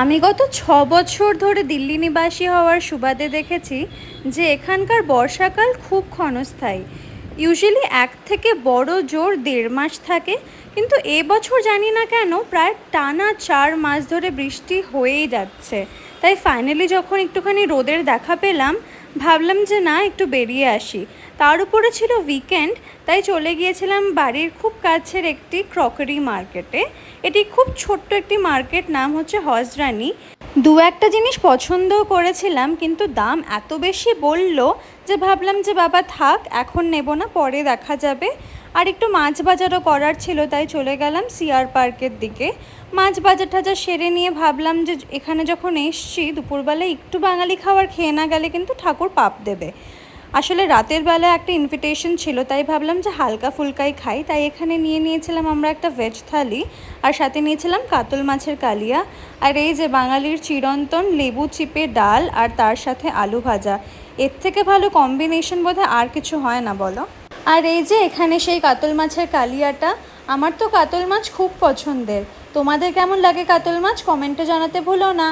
আমি গত 6 বছর ধরে দিল্লি নিবাসী হওয়ার সুবাদে দেখেছি যে এখানকার বর্ষাকাল খুব ক্ষণস্থায়ী। ইউজুয়ালি 1 থেকে বড় জোর 1.5 মাস থাকে, কিন্তু এবছর জানি না কেন প্রায় টানা 4 মাস ধরে বৃষ্টি হয়েই যাচ্ছে। তাই ফাইনালি যখন একটুখানি রোদের দেখা পেলাম, ভাবলাম যে না, একটু বেরিয়ে আসি। তার উপরে ছিল উইকেন্ড, তাই চলে গিয়েছিলাম বাড়ির খুব কাছের একটি ক্রকারি মার্কেটে। এটি খুব ছোট্ট একটি মার্কেট, নাম হচ্ছে হজরানি। দু একটা জিনিস পছন্দও করেছিলাম, কিন্তু দাম এত বেশি বললো যে ভাবলাম যে বাবা থাক, এখন নেব না, পরে দেখা যাবে। আর একটু মাছ বাজারও করার ছিল, তাই চলে গেলাম সিআর পার্কের দিকে। মাছ বাজার টাজার সেরে নিয়ে ভাবলাম যে এখানে যখন এসছি দুপুরবেলায় একটু বাঙালি খাবার খেয়ে না গেলে কিন্তু ঠাকুর পাপ দেবে। আসলে রাতের বেলা একটা ইনভিটেশন ছিল, তাই ভাবলাম যে হালকা ফুলকাই খাই। তাই এখানে নিয়েছিলাম আমরা একটা ভেজ থালি, আর সাথে নিয়েছিলাম কাতল মাছের কালিয়া, আর এই যে বাঙালির চিরন্তন লেবু চিপে ডাল, আর তার সাথে আলু ভাজা। এর থেকে ভালো কম্বিনেশন বোধহয় আর কিছু হয় না, বলো। আর এই যে এখানে সেই কাতল মাছের কালিয়াটা। আমার তো কাতল মাছ খুব পছন্দের। তোমাদের কেমন লাগে কাতল মাছ? কমেন্টে জানাতে ভুলো না।